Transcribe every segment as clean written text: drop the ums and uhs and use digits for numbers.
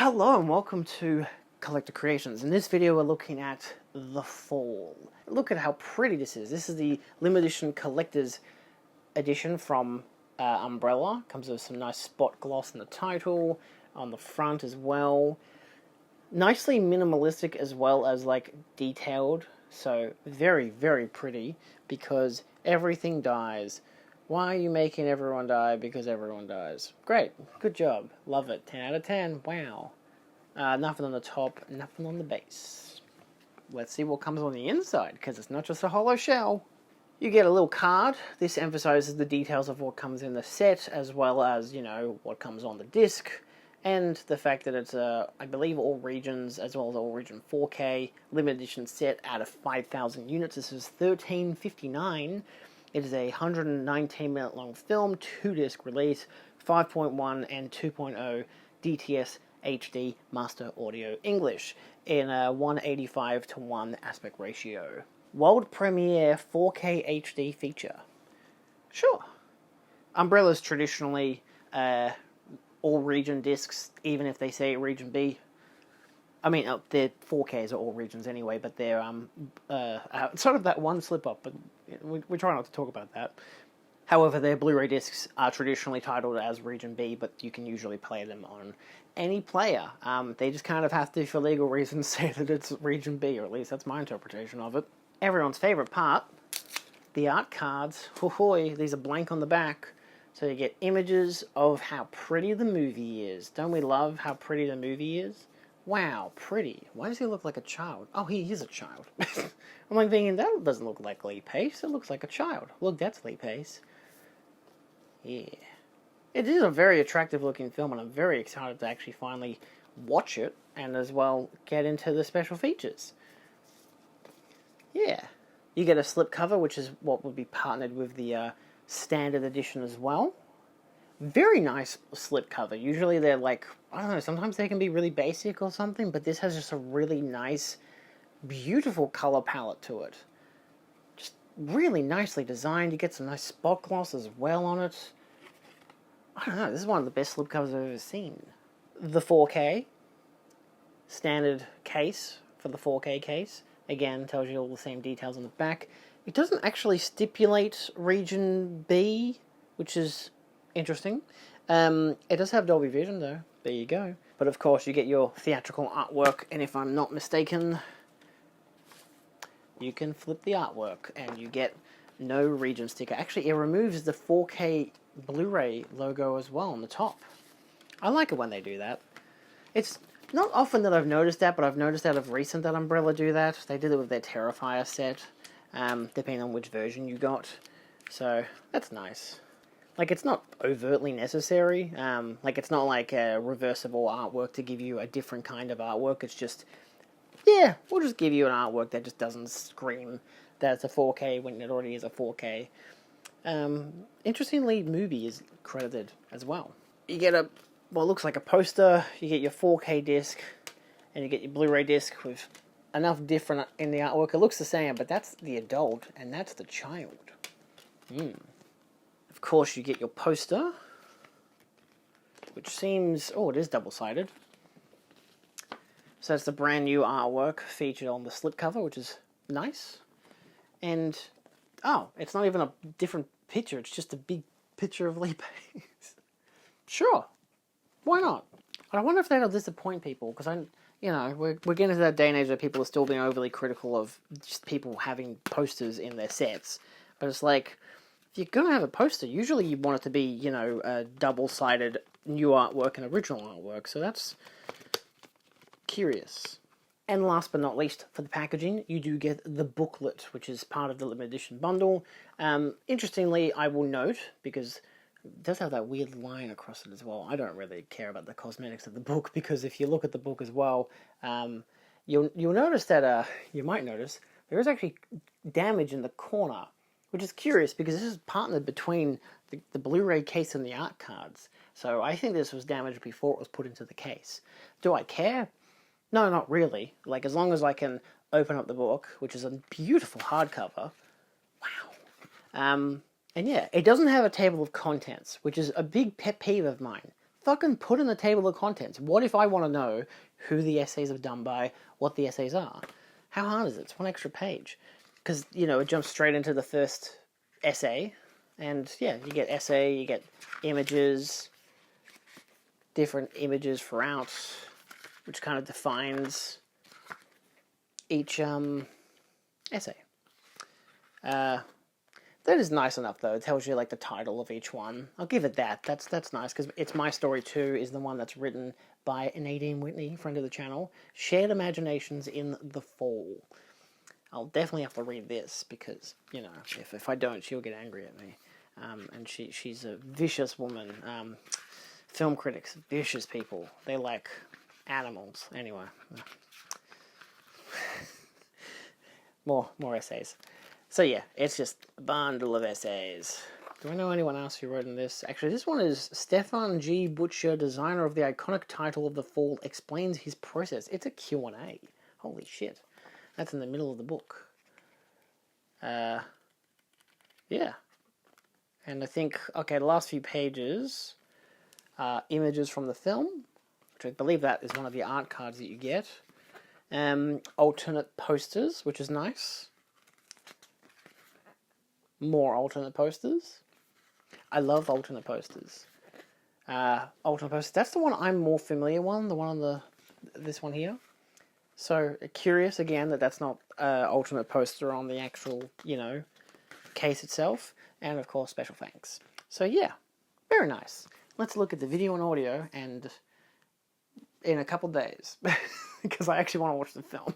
Hello and welcome to Collector Creations. In this video we're looking at The Fall. Look at how pretty this is. This is the limited edition collector's edition from Umbrella. Comes with some nice spot gloss in the title, on the front as well. Nicely minimalistic as well as like detailed. So very, very pretty because everything dies. Why are you making everyone die? Because everyone dies. Great. Good job. Love it. 10 out of 10. Wow. Nothing on the top, nothing on the base. Let's see what comes on the inside, because it's not just a hollow shell. You get a little card. This emphasizes the details of what comes in the set, as well as, you know, what comes on the disc, and the fact that it's, I believe, all regions, as well as all region 4K, limited edition set out of 5,000 units. This is $13.59. It is a 119-minute long film, 2-disc release, 5.1 and 2.0 DTS HD Master Audio English in a 185:1 aspect ratio. World premiere 4K HD feature. Sure. Umbrella's traditionally all region discs, even if they say region B. I mean, their 4Ks are all regions anyway, but they're sort of that one slip up, but we try not to talk about that. However, their Blu-ray discs are traditionally titled as region B, but you can usually play them on any player. They just kind of have to, for legal reasons, say that it's region B, or at least that's my interpretation of it. Everyone's favorite part, the art cards. Hoo-hoo, these are blank on the back, so you get images of how pretty the movie is. Don't we love how pretty the movie is? Wow, pretty. Why does he look like a child? Oh, he is a child. I'm like thinking, that doesn't look like Lee Pace. It looks like a child. Look, that's Lee Pace. Yeah. It is a very attractive looking film, and I'm very excited to actually finally watch it, and as well get into the special features. Yeah. You get a slipcover, which is what would be partnered with the standard edition as well. Very nice slipcover. Usually they're like, I don't know, sometimes they can be really basic or something, but this has just a really nice, beautiful color palette to it. Just really nicely designed. You get some nice spot gloss as well on it. I don't know, this is one of the best slipcovers I've ever seen. The 4K, standard case for the 4K case. Again, tells you all the same details on the back. It doesn't actually stipulate region B, which is interesting. It does have Dolby Vision though, there you go. But of course you get your theatrical artwork, and if I'm not mistaken, you can flip the artwork and you get no region sticker. Actually, it removes the 4K Blu-ray logo as well on the top. I like it when they do that. It's not often that I've noticed that, but I've noticed out of recent that Umbrella do that. They did it with their Terrifier set, depending on which version you got. So, that's nice. Like, it's not overtly necessary. Like, it's not like a reversible artwork to give you a different kind of artwork. It's just, yeah, we'll just give you an artwork that just doesn't scream that it's a 4K when it already is a 4K. Interestingly, movie is credited as well. You get what looks like a poster, you get your 4K disc, and you get your Blu-ray disc with enough different in the artwork. It looks the same, but that's the adult, and that's the child. Of course, you get your poster, which seems, oh, it is double-sided. So that's the brand new artwork featured on the slipcover, which is nice. And, oh, it's not even a different picture, it's just a big picture of Lee Pace. Sure, why not? I wonder if that'll disappoint people, because we're getting to that day and age where people are still being overly critical of just people having posters in their sets. But it's like, if you're going to have a poster, usually you want it to be, a double-sided new artwork and original artwork, so that's curious. And last but not least, for the packaging, you do get the booklet, which is part of the limited edition bundle. Interestingly, I will note, because it does have that weird line across it as well. I don't really care about the cosmetics of the book, because if you look at the book as well, you'll notice that, you might notice, there is actually damage in the corner, which is curious, because this is partnered between the Blu-ray case and the art cards. So I think this was damaged before it was put into the case. Do I care? No, not really. Like, as long as I can open up the book, which is a beautiful hardcover. Wow. And yeah, it doesn't have a table of contents, which is a big pet peeve of mine. fucking put in the table of contents. What if I want to know who the essays are done by, what the essays are? How hard is it? It's one extra page. Because, you know, it jumps straight into the first essay. And, yeah, you get essay, you get images, different images throughout, which kind of defines each essay. That is nice enough, though. It tells you, like, the title of each one. I'll give it that. That's nice, because It's My Story Too is the one that's written by Nadine Whitney, friend of the channel. Shared Imaginations in the Fall. I'll definitely have to read this, because, you know, if I don't, she'll get angry at me. And she's a vicious woman. Film critics, vicious people. They like animals. Anyway. More essays. So yeah, it's just a bundle of essays. Do I know anyone else who wrote in this? Actually, this one is Stefan G. Butcher, designer of the iconic title of The Fall, explains his process. It's a Q&A. Holy shit. That's in the middle of the book. Yeah. And I think, okay, the last few pages are images from the film, which I believe that is one of the art cards that you get. Alternate posters, which is nice. More alternate posters. I love alternate posters. Alternate posters. That's the one I'm more familiar with. The one on this one here. So curious again that's not alternate poster on the actual, you know, case itself. And of course, special thanks. So yeah, very nice. Let's look at the video and audio, and in a couple days, because I actually want to watch the film.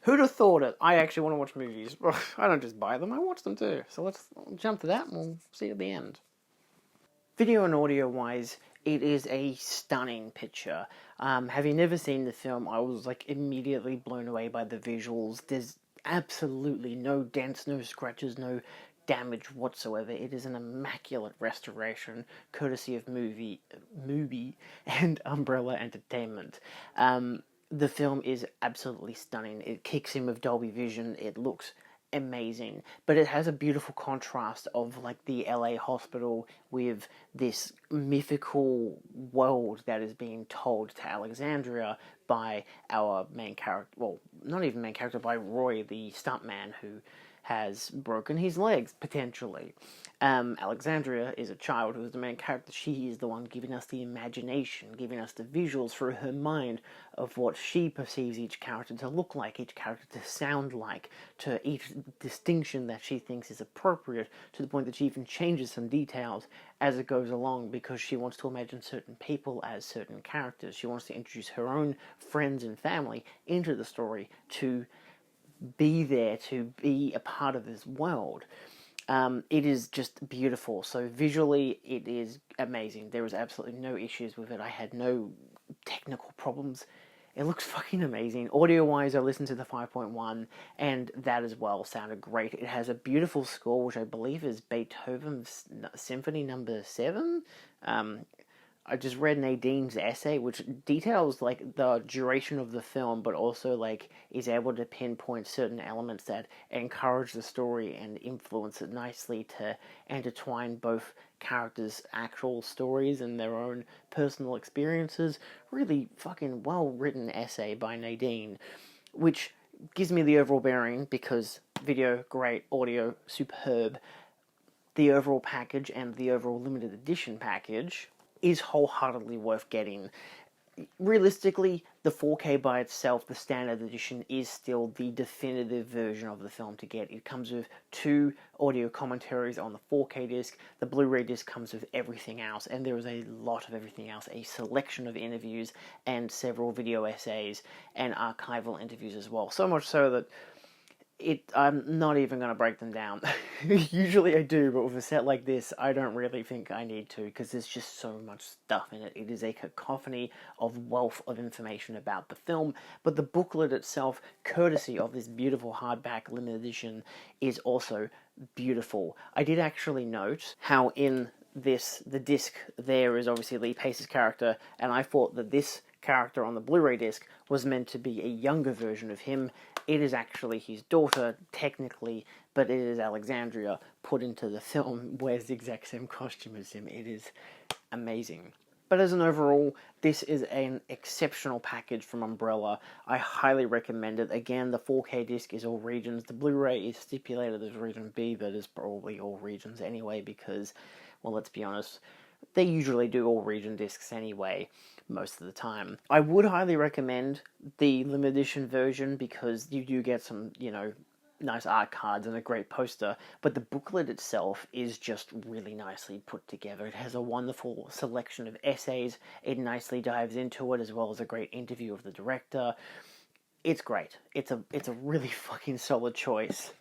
Who'd have thought it? I actually want to watch movies. I don't just buy them, I watch them too. So let's jump to that and we'll see you at the end. Video and audio wise, it is a stunning picture. Having never seen the film, I was like immediately blown away by the visuals. There's absolutely no dents, no scratches, no damage whatsoever. It is an immaculate restoration, courtesy of movie and Umbrella Entertainment. The film is absolutely stunning. It kicks in with Dolby Vision. It looks amazing, but it has a beautiful contrast of like the LA hospital with this mythical world that is being told to Alexandria by our main character, well, not even main character, by Roy, the stuntman who has broken his legs, potentially. Alexandria is a child who is the main character. She is the one giving us the imagination, giving us the visuals through her mind of what she perceives each character to look like, each character to sound like, to each distinction that she thinks is appropriate, to the point that she even changes some details as it goes along, because she wants to imagine certain people as certain characters. She wants to introduce her own friends and family into the story to be there, to be a part of this world. It is just beautiful. So visually, it is amazing. There was absolutely no issues with it. I had no technical problems. It looks fucking amazing. Audio-wise, I listened to the 5.1, and that as well sounded great. It has a beautiful score, which I believe is Beethoven's Symphony No. 7. I just read Nadine's essay, which details like the duration of the film, but also like is able to pinpoint certain elements that encourage the story and influence it nicely to intertwine both characters' actual stories and their own personal experiences. Really fucking well-written essay by Nadine, which gives me the overall bearing, because video, great, audio, superb. The overall package and the overall limited edition package is wholeheartedly worth getting. Realistically, the 4K by itself, the standard edition, is still the definitive version of the film to get. It comes with 2 audio commentaries on the 4K disc. The Blu-ray disc comes with everything else, and there is a lot of everything else. A selection of interviews and several video essays and archival interviews as well. So much so that I'm not even going to break them down. Usually I do, but with a set like this, I don't really think I need to, because there's just so much stuff in it. It is a cacophony of wealth of information about the film, but the booklet itself, courtesy of this beautiful hardback limited edition, is also beautiful. I did actually note how in this, the disc there is obviously Lee Pace's character, and I thought that this character on the Blu-ray disc was meant to be a younger version of him. It is actually his daughter, technically, but it is Alexandria put into the film, wears the exact same costume as him. It is amazing. But as an overall, this is an exceptional package from Umbrella. I highly recommend it. Again, the 4K disc is all regions. The Blu-ray is stipulated as region B, but is probably all regions anyway because, well, let's be honest, they usually do all region discs anyway, most of the time. I would highly recommend the limited edition version because you do get some, nice art cards and a great poster, but the booklet itself is just really nicely put together. It has a wonderful selection of essays. It nicely dives into it, as well as a great interview of the director. It's great. It's a really fucking solid choice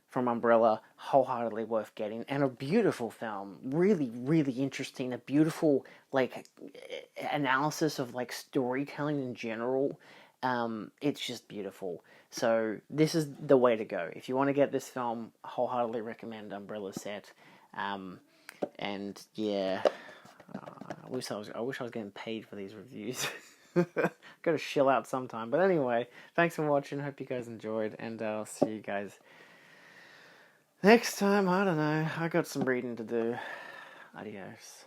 from Umbrella, wholeheartedly worth getting, and a beautiful film. Really, really interesting. A beautiful, analysis of, storytelling in general. It's just beautiful. So this is the way to go. If you want to get this film, wholeheartedly recommend Umbrella Set. And yeah, I wish I was getting paid for these reviews. Gotta chill out sometime. But anyway, thanks for watching. Hope you guys enjoyed, and I'll see you guys next time. I don't know. I got some reading to do. Adios.